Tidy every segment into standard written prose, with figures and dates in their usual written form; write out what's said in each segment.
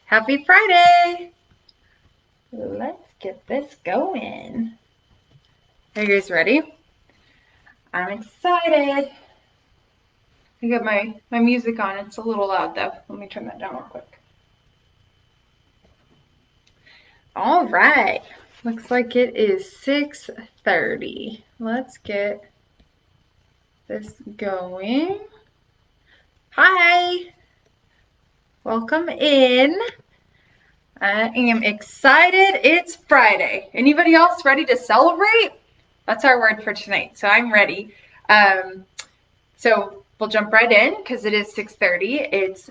Happy Friday! Let's get this going. Are you guys ready? I'm excited. I got my music on. It's a little loud though. Let me turn that down real quick. All right. Looks like it is 6:30. Let's get this going. Hi! Welcome in. I am excited. It's Friday. Anybody else ready to celebrate? That's our word for tonight. So I'm ready. So we'll jump right in because it is 6:30. It's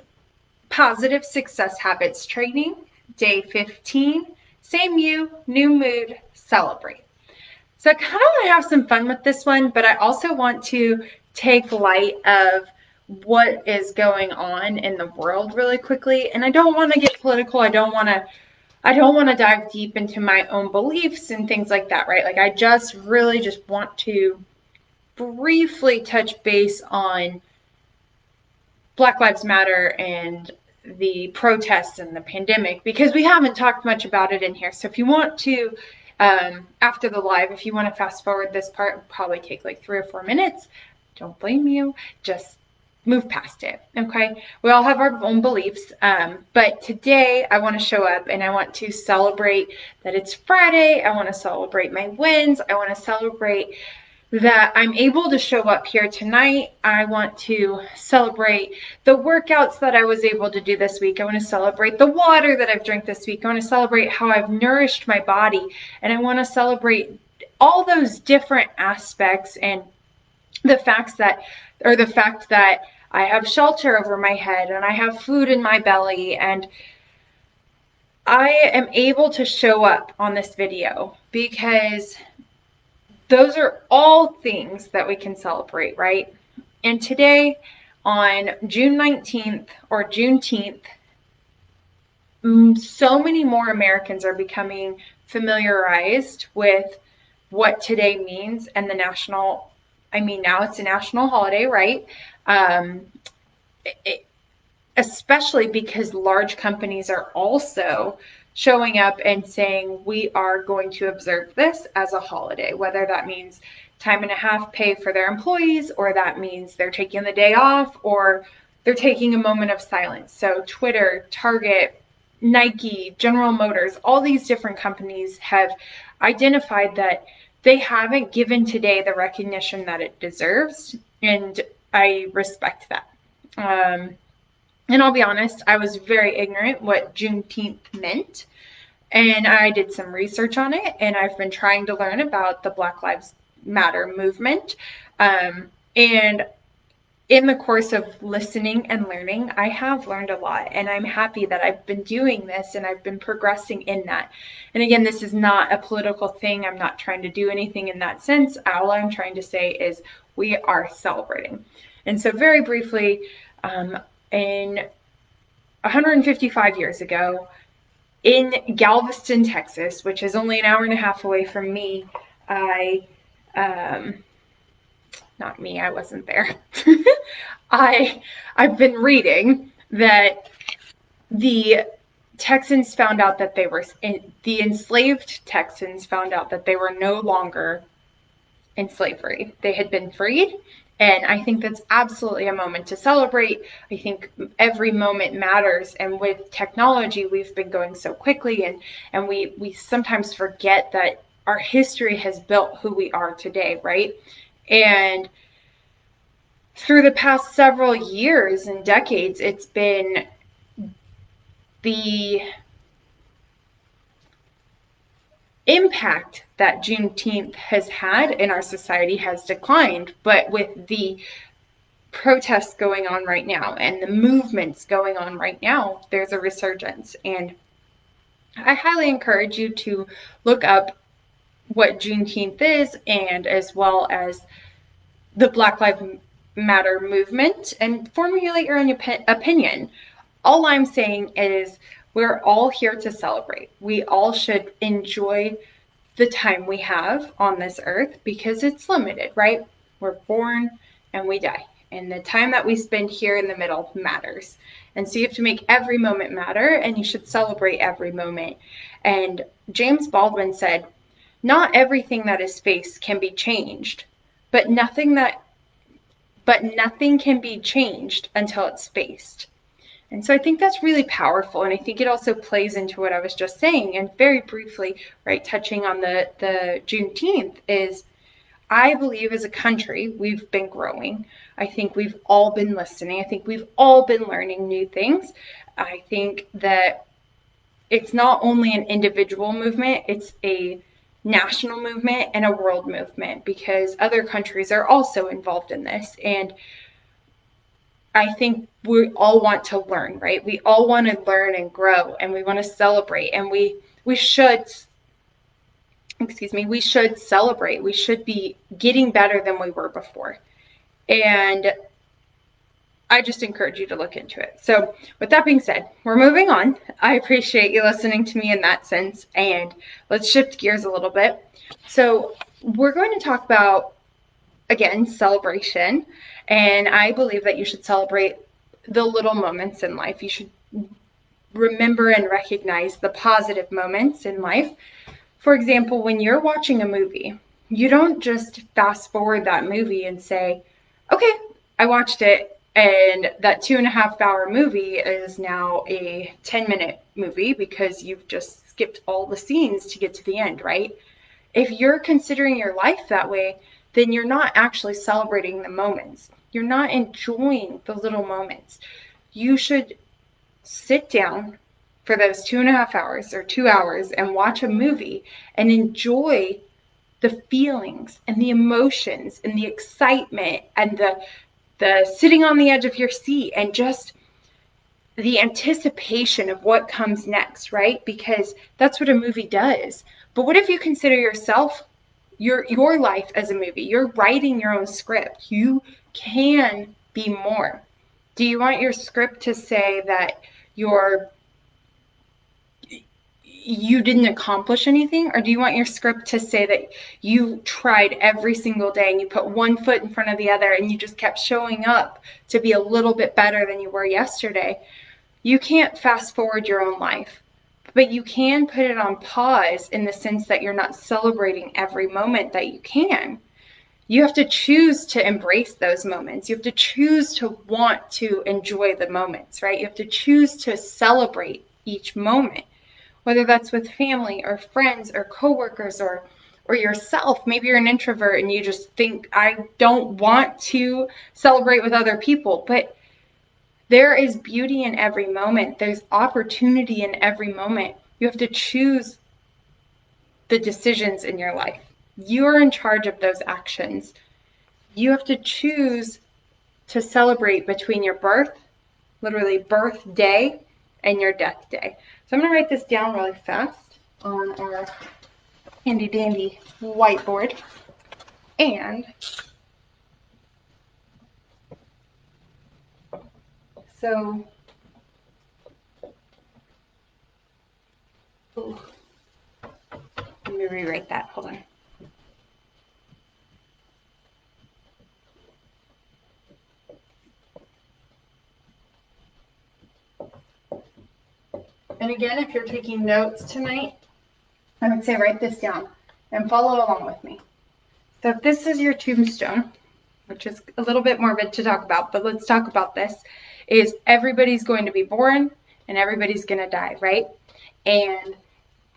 Positive Success Habits Training, day 15. Same you, new mood, celebrate. So I kind of want to have some fun with this one, but I also want to take light of what is going on in the world really quickly. And I don't want to get political. I don't want to dive deep into my own beliefs and things like that, right? Like I just want to briefly touch base on Black Lives Matter and the protests and the pandemic because we haven't talked much about it in here. So if you want to, after the live, if you want to fast forward this part, it'll probably take like 3 or 4 minutes. Don't blame you. Just move past it. Okay. We all have our own beliefs. But today I want to show up and I want to celebrate that it's Friday. I want to celebrate my wins. I want to celebrate that I'm able to show up here tonight. I want to celebrate the workouts that I was able to do this week. I want to celebrate the water that I've drank this week. I want to celebrate how I've nourished my body. And I want to celebrate all those different aspects and the fact that I have shelter over my head and I have food in my belly, and I am able to show up on this video because those are all things that we can celebrate, right? And today, on June 19th or Juneteenth, so many more Americans are becoming familiarized with what today means and now it's a national holiday, right? Especially because large companies are also showing up and saying we are going to observe this as a holiday, whether that means time and a half pay for their employees, or that means they're taking the day off, or they're taking a moment of silence. So Twitter, Target, Nike, General Motors, all these different companies have identified that they haven't given today the recognition that it deserves, and I respect that. And I'll be honest, I was very ignorant what Juneteenth meant. And I did some research on it, and I've been trying to learn about the Black Lives Matter movement. And in the course of listening and learning, I have learned a lot, and I'm happy that I've been doing this and I've been progressing in that. And again, this is not a political thing. I'm not trying to do anything in that sense. All I'm trying to say is we are celebrating. And so very briefly, in 155 years ago, in Galveston, Texas, which is only an hour and a half away from me, not me, I wasn't there. I've been reading that the Texans found out that the enslaved Texans found out that they were no longer in slavery. They had been freed. And I think that's absolutely a moment to celebrate. I think every moment matters. And with technology, we've been going so quickly, and we sometimes forget that our history has built who we are today, right? And through the past several years and decades, it's been the impact that Juneteenth has had in our society has declined, but with the protests going on right now and the movements going on right now, there's a resurgence. And I highly encourage you to look up what Juneteenth is, and as well as the Black Lives Matter movement, and formulate your own opinion. All I'm saying is we're all here to celebrate. We all should enjoy the time we have on this earth because it's limited, right? We're born and we die. And the time that we spend here in the middle matters. And so you have to make every moment matter, and you should celebrate every moment. And James Baldwin said, not everything that is faced can be changed, but nothing can be changed until it's faced. And so I think that's really powerful. And I think it also plays into what I was just saying. And very briefly, right, touching on the Juneteenth is, I believe as a country, we've been growing. I think we've all been listening. I think we've all been learning new things. I think that it's not only an individual movement, it's a national movement and a world movement, because other countries are also involved in this. And I think we all want to learn, right? We all want to learn and grow, and we want to celebrate, and we should, we should celebrate. We should be getting better than we were before. And I just encourage you to look into it. So with that being said, we're moving on. I appreciate you listening to me in that sense. And let's shift gears a little bit. So we're going to talk about, again, celebration. And I believe that you should celebrate the little moments in life. You should remember and recognize the positive moments in life. For example, when you're watching a movie, you don't just fast forward that movie and say, okay, I watched it, and that 2.5 hour movie is now a 10-minute movie because you've just skipped all the scenes to get to the end, right? If you're considering your life that way, then you're not actually celebrating the moments. You're not enjoying the little moments. You should sit down for those 2.5 hours or 2 hours and watch a movie and enjoy the feelings and the emotions and the excitement and the sitting on the edge of your seat and just the anticipation of what comes next, right? Because that's what a movie does. But what if you consider yourself, your life as a movie? You're writing your own script. You can be more. Do you want your script to say that you didn't accomplish anything? Or do you want your script to say that you tried every single day and you put one foot in front of the other and you just kept showing up to be a little bit better than you were yesterday? You can't fast forward your own life, but you can put it on pause in the sense that you're not celebrating every moment that you can. You have to choose to embrace those moments. You have to choose to want to enjoy the moments, right? You have to choose to celebrate each moment, whether that's with family or friends or coworkers or yourself. Maybe you're an introvert and you just think, I don't want to celebrate with other people, but there is beauty in every moment. There's opportunity in every moment. You have to choose the decisions in your life. You are in charge of those actions. You have to choose to celebrate between your birth, literally birthday, and your death day. So I'm going to write this down really fast on our handy dandy whiteboard. And so, let me rewrite that. Hold on. And again, if you're taking notes tonight, I would say write this down and follow along with me. So if this is your tombstone, which is a little bit morbid to talk about, but let's talk about this, is everybody's going to be born and everybody's going to die, right? And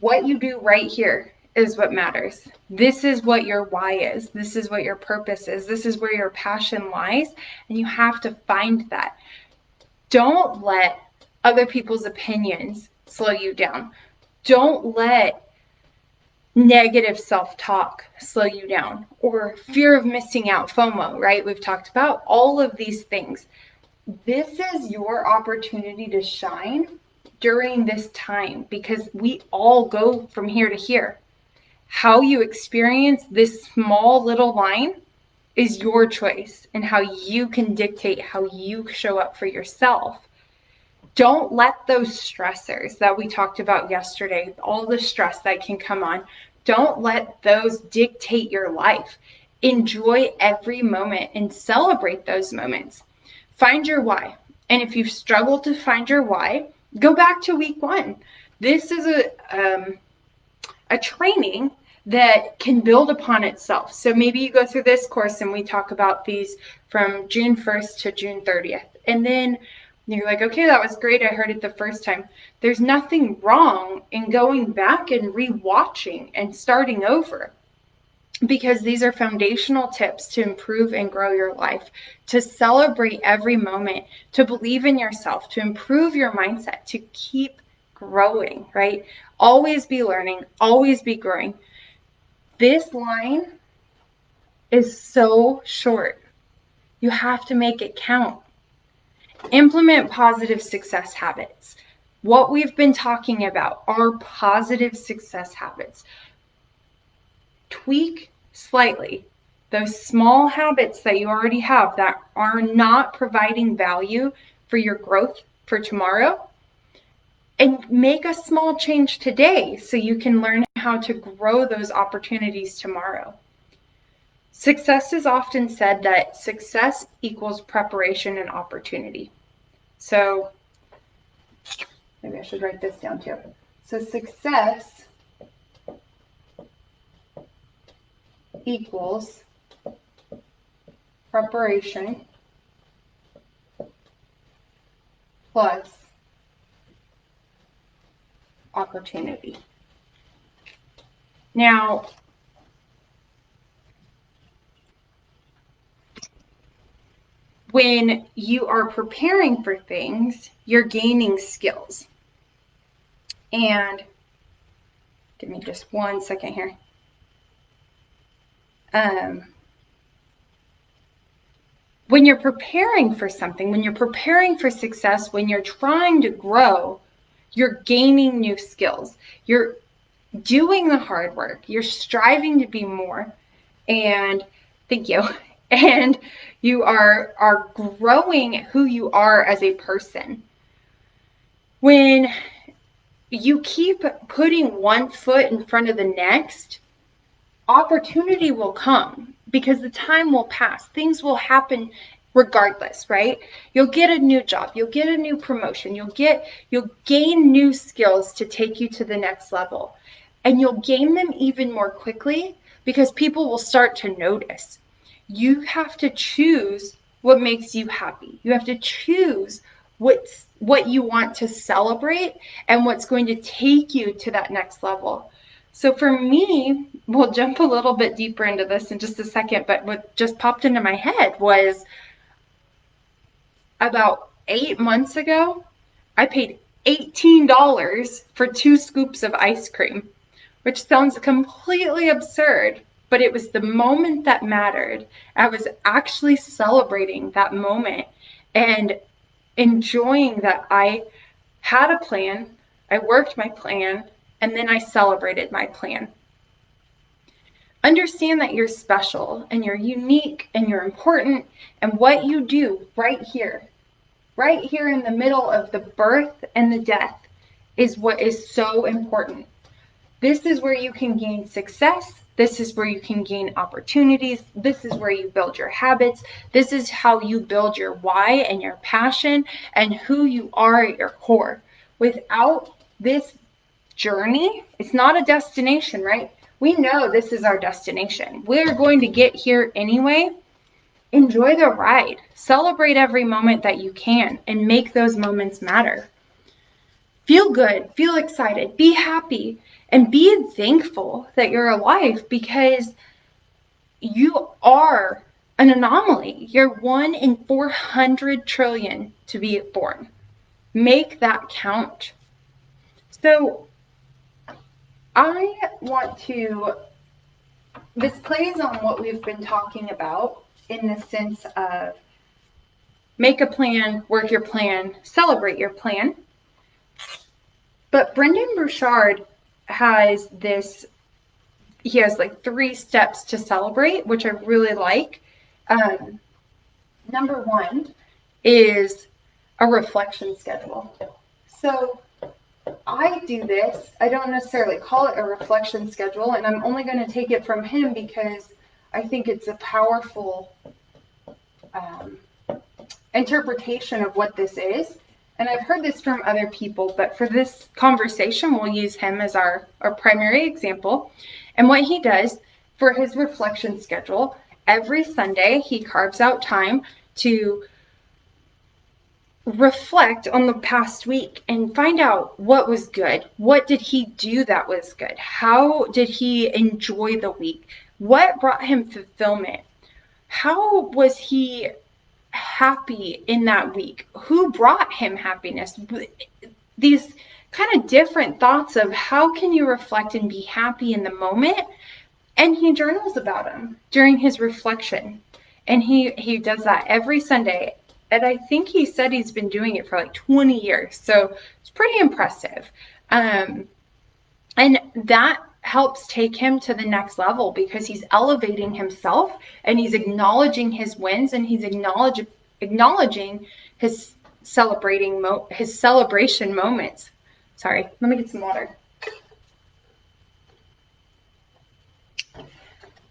what you do right here is what matters. This is what your why is. This is what your purpose is. This is where your passion lies, and you have to find that. Don't let other people's opinions slow you down. Don't let negative self-talk slow you down, or fear of missing out, FOMO, right? We've talked about all of these things. This is your opportunity to shine during this time, because we all go from here to here. How you experience this small little line is your choice, and how you can dictate how you show up for yourself. Don't let those stressors that we talked about yesterday, all the stress that can come on, don't let those dictate your life. Enjoy every moment and celebrate those moments. Find your why. And if you've struggled to find your why, go back to week 1. This is a training that can build upon itself. So maybe you go through this course and we talk about these from June 1st to June 30th. And then you're like, okay, that was great. I heard it the first time. There's nothing wrong in going back and rewatching and starting over, because these are foundational tips to improve and grow your life, to celebrate every moment, to believe in yourself, to improve your mindset, to keep growing, right? Always be learning, always be growing. This line is so short. You have to make it count. Implement positive success habits. What we've been talking about are positive success habits. Tweak slightly those small habits that you already have that are not providing value for your growth for tomorrow, and make a small change today so you can learn how to grow those opportunities tomorrow. Success is often said that success equals preparation and opportunity. So maybe I should write this down too. So success equals preparation plus opportunity. Now, when you are preparing for things, you're gaining skills. And give me just 1 second here. When you're preparing for something, when you're preparing for success, when you're trying to grow, you're gaining new skills. You're doing the hard work. You're striving to be more. And thank you. And you are growing who you are as a person. When you keep putting one foot in front of the next, opportunity will come because the time will pass. Things will happen regardless, right? You'll get a new job, you'll get a new promotion, you'll gain new skills to take you to the next level. And you'll gain them even more quickly because people will start to notice. You have to choose what makes you happy. You have to choose what you want to celebrate and what's going to take you to that next level. So for me, we'll jump a little bit deeper into this in just a second, but what just popped into my head was about 8 months ago, I paid $18 for 2 scoops of ice cream, which sounds completely absurd, but it was the moment that mattered. I was actually celebrating that moment and enjoying that I had a plan, I worked my plan, and then I celebrated my plan. Understand that you're special and you're unique and you're important, and what you do right here in the middle of the birth and the death is what is so important. This is where you can gain success. This is where you can gain opportunities. This is where you build your habits. This is how you build your why and your passion and who you are at your core. Without this journey, it's not a destination, right? We know this is our destination. We're going to get here anyway. Enjoy the ride. Celebrate every moment that you can and make those moments matter. Feel good, feel excited, be happy, and be thankful that you're alive because you are an anomaly. You're 1 in 400 trillion to be born. Make that count. So I want to, this plays on what we've been talking about in the sense of make a plan, work your plan, celebrate your plan. But Brendan Burchard has this, he has like 3 steps to celebrate, which I really like. Number 1 is a reflection schedule. So I do this. I don't necessarily call it a reflection schedule, and I'm only going to take it from him because I think it's a powerful interpretation of what this is. And I've heard this from other people, but for this conversation, we'll use him as our primary example. And what he does for his reflection schedule, every Sunday, he carves out time to reflect on the past week and find out what was good. What did he do that was good? How did he enjoy the week? What brought him fulfillment? How was he happy in that week? Who brought him happiness? These kind of different thoughts of how can you reflect and be happy in the moment. And he journals about them during his reflection. And he does that every Sunday. And I think he said he's been doing it for like 20 years. So it's pretty impressive. And that helps take him to the next level because he's elevating himself and he's acknowledging his wins and he's acknowledging his celebration moments. Sorry, let me get some water.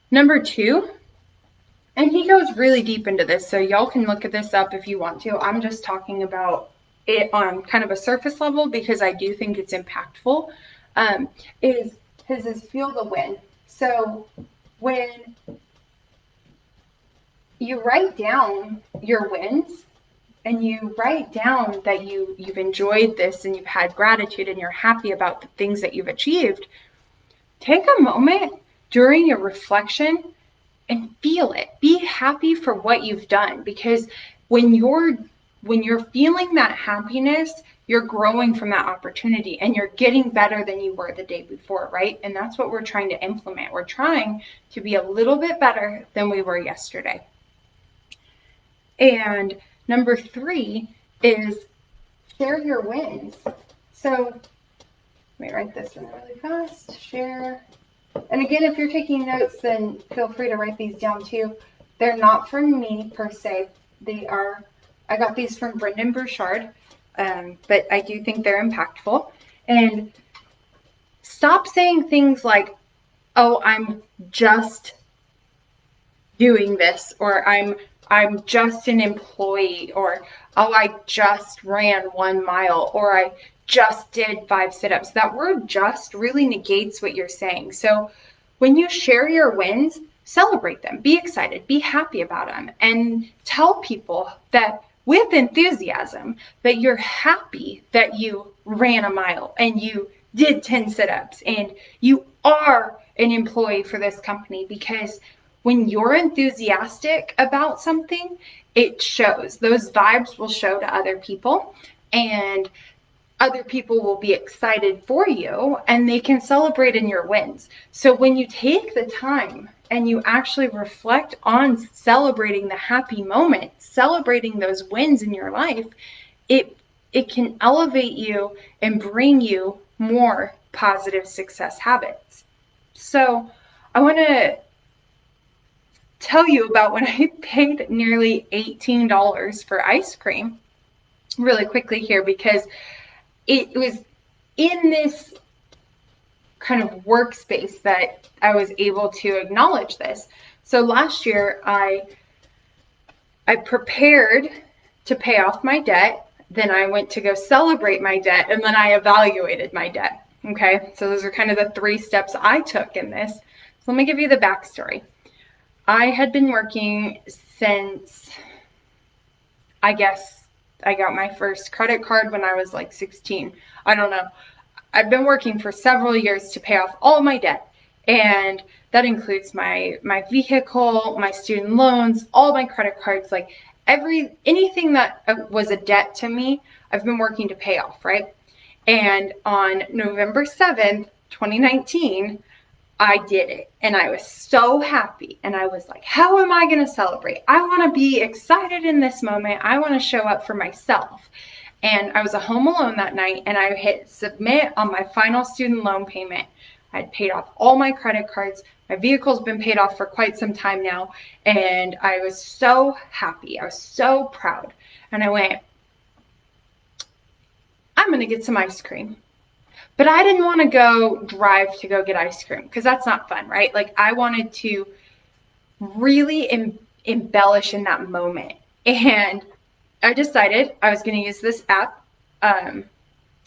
Number 2, and he goes really deep into this, so y'all can look at this up if you want to. I'm just talking about it on kind of a surface level because I do think it's impactful. Is feel the win. So when you write down your wins and you write down that you've enjoyed this and you've had gratitude and you're happy about the things that you've achieved, take a moment during your reflection and feel it. Be happy for what you've done, because when you're feeling that happiness, you're growing from that opportunity and you're getting better than you were the day before, right? And that's what we're trying to implement. We're trying to be a little bit better than we were yesterday. And number 3 is share your wins. So let me write this one really fast. Share. And again, if you're taking notes, then feel free to write these down too. They're not from me per se. I got these from Brendan Burchard, but I do think they're impactful. And stop saying things like, oh, I'm just doing this, or I'm just an employee, or oh, I just ran 1 mile, or I just did 5 sit-ups. That word just really negates what you're saying. So when you share your wins, celebrate them, be excited, be happy about them, and tell people that with enthusiasm that you're happy that you ran a mile and you did 10 sit-ups and you are an employee for this company, because when you're enthusiastic about something, it shows. Those vibes will show to other people, and other people will be excited for you and they can celebrate in your wins. So when you take the time and you actually reflect on celebrating the happy moments, celebrating those wins in your life, it can elevate you and bring you more positive success habits. So I want to tell you about when I paid nearly $18 for ice cream really quickly here, because it was in this kind of workspace that I was able to acknowledge this. So last year I prepared to pay off my debt, then I went to go celebrate my debt, and then I evaluated my debt. Okay, so those are kind of the 3 steps I took in this. So let me give you the backstory. I had been working since, I guess, I got my first credit card when I was like 16. I don't know. I've been working for several years to pay off all my debt. And that includes my vehicle, my student loans, all my credit cards, like anything that was a debt to me, I've been working to pay off, right? And on November 7th, 2019, I did it, and I was so happy, and I was like, how am I going to celebrate? I want to be excited in this moment. I want to show up for myself. And I was home alone that night, and I hit submit on my final student loan payment. I'd paid off all my credit cards. My vehicle's been paid off for quite some time now, and I was so happy. I was so proud. And I went, I'm going to get some ice cream. But I didn't want to go drive to go get ice cream, because that's not fun, right? Like, I wanted to really embellish in that moment. And I decided I was going to use this app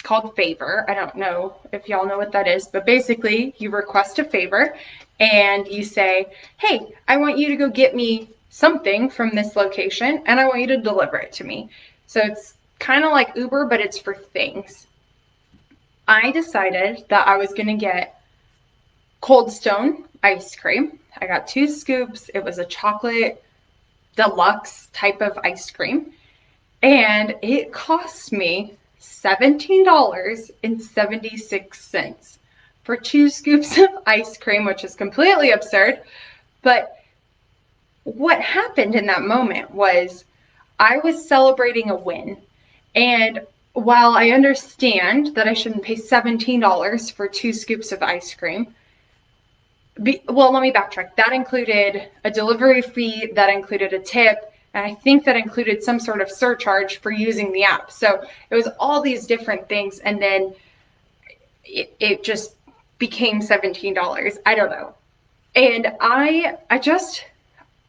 called Favor. I don't know if y'all know what that is, but basically you request a favor and you say, hey, I want you to go get me something from this location and I want you to deliver it to me. So it's kind of like Uber, but it's for things. I decided that I was going to get Cold Stone ice cream. I got 2 scoops. It was a chocolate deluxe type of ice cream. And it cost me $17.76 for 2 scoops of ice cream, which is completely absurd. But what happened in that moment was I was celebrating a win. And while I understand that I shouldn't pay $17 for 2 scoops of ice cream, well, let me backtrack. That included a delivery fee, that included a tip, and I think that included some sort of surcharge for using the app. So it was all these different things, and then it just became $17. I don't know. And I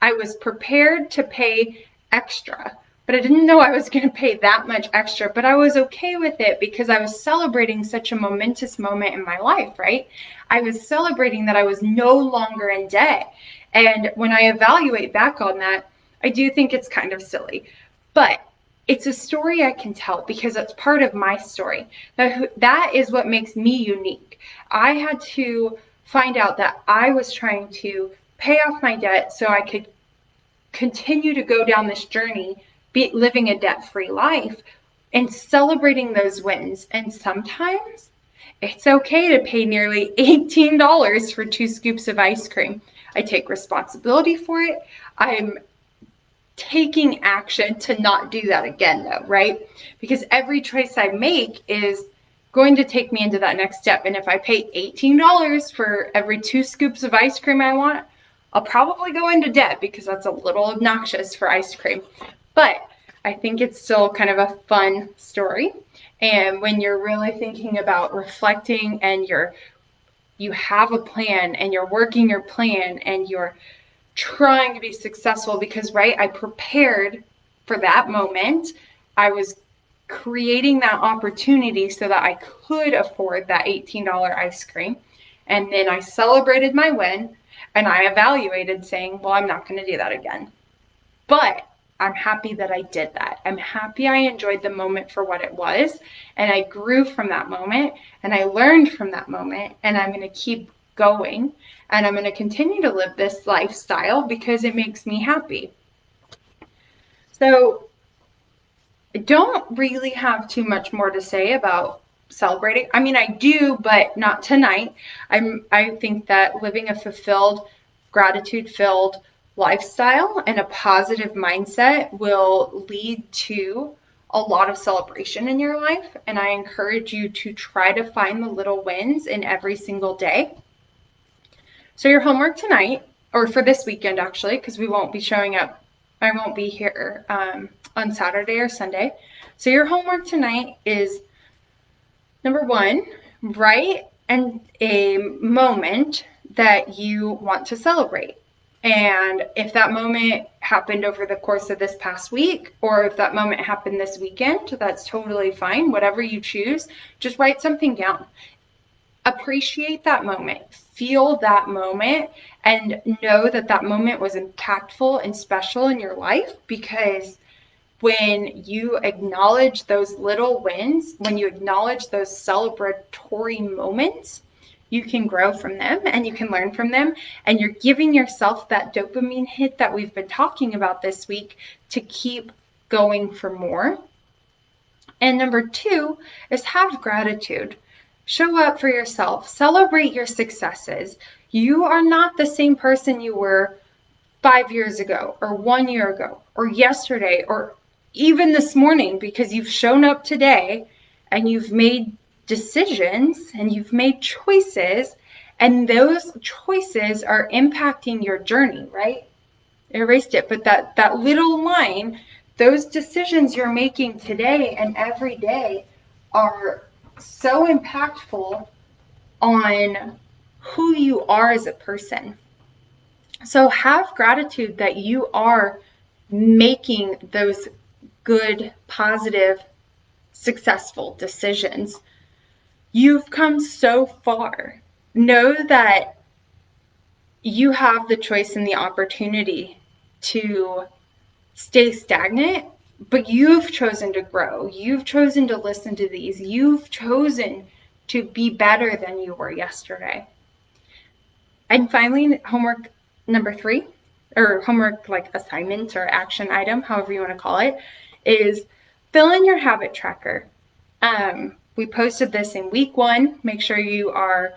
was prepared to pay extra, but I didn't know I was going to pay that much extra, but I was okay with it because I was celebrating such a momentous moment in my life, right? I was celebrating that I was no longer in debt. And when I evaluate back on that, I do think it's kind of silly, but it's a story I can tell because it's part of my story. That is what makes me unique. I had to find out that I was trying to pay off my debt so I could continue to go down this journey, living a debt-free life and celebrating those wins. And sometimes it's okay to pay nearly $18 for 2 scoops of ice cream. I take responsibility for it. I'm taking action to not do that again, though, right? Because every choice I make is going to take me into that next step. And if I pay $18 for every 2 scoops of ice cream I want, I'll probably go into debt because that's a little obnoxious for ice cream. But I think it's still kind of a fun story. And when you're really thinking about reflecting and you have a plan and you're working your plan and you're trying to be successful because, right, I prepared for that moment. I was creating that opportunity so that I could afford that $18 ice cream. And then I celebrated my win and I evaluated saying, well, I'm not going to do that again. But I'm happy that I did that. I'm happy I enjoyed the moment for what it was. And I grew from that moment and I learned from that moment. And I'm going to keep going and I'm going to continue to live this lifestyle because it makes me happy. So I don't really have too much more to say about celebrating. I mean, I do, but not tonight. I think that living a fulfilled, gratitude-filled lifestyle and a positive mindset will lead to a lot of celebration in your life. And I encourage you to try to find the little wins in every single day. So your homework tonight, or for this weekend actually, because we won't be showing up, I won't be here on Saturday or Sunday. So your homework tonight is, number 1, write a moment that you want to celebrate. And if that moment happened over the course of this past week, or if that moment happened this weekend, that's totally fine. Whatever you choose, just write something down. Appreciate that moment, feel that moment, and know that that moment was impactful and special in your life, because when you acknowledge those little wins, when you acknowledge those celebratory moments, you can grow from them and you can learn from them, and you're giving yourself that dopamine hit that we've been talking about this week to keep going for more. And number 2 is have gratitude. Show up for yourself. Celebrate your successes. You are not the same person you were 5 years ago or 1 year ago or yesterday or even this morning, because you've shown up today and you've made decisions and you've made choices, and those choices are impacting your journey, right? I erased it, but that little line, those decisions you're making today and every day are so impactful on who you are as a person. So have gratitude that you are making those good, positive, successful decisions. You've come so far. Know that you have the choice and the opportunity to stay stagnant, but you've chosen to grow. You've chosen to listen to these. You've chosen to be better than you were yesterday. And finally, homework number 3, or homework like assignment or action item, however you want to call it, is fill in your habit tracker. We posted this in week 1. Make sure you are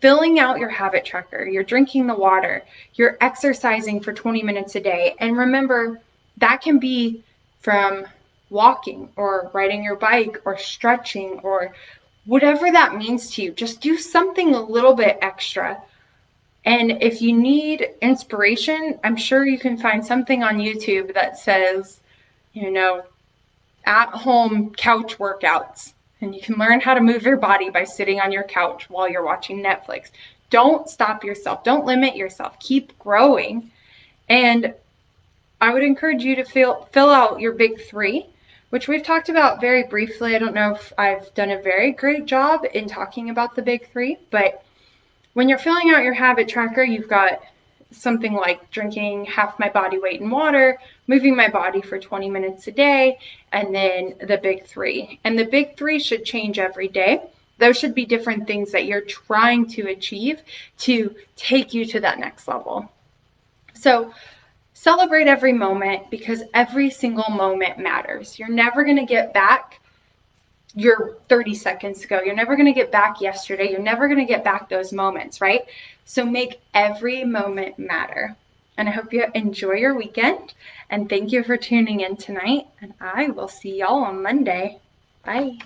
filling out your habit tracker. You're drinking the water. You're exercising for 20 minutes a day. And remember, that can be from walking or riding your bike or stretching or whatever that means to you. Just do something a little bit extra. And if you need inspiration, I'm sure you can find something on YouTube that says, at home couch workouts. And you can learn how to move your body by sitting on your couch while you're watching Netflix. Don't stop yourself. Don't limit yourself. Keep growing. And I would encourage you to fill out your big 3, which we've talked about very briefly. I don't know if I've done a very great job in talking about the big 3, but when you're filling out your habit tracker, you've got something like drinking half my body weight in water, moving my body for 20 minutes a day, and then the big 3. And the big 3 should change every day. Those should be different things that you're trying to achieve to take you to that next level. So celebrate every moment, because every single moment matters. You're never going to get back your 30 seconds ago. You're never going to get back yesterday. You're never going to get back those moments, right? So make every moment matter. And I hope you enjoy your weekend. And thank you for tuning in tonight. And I will see y'all on Monday. Bye.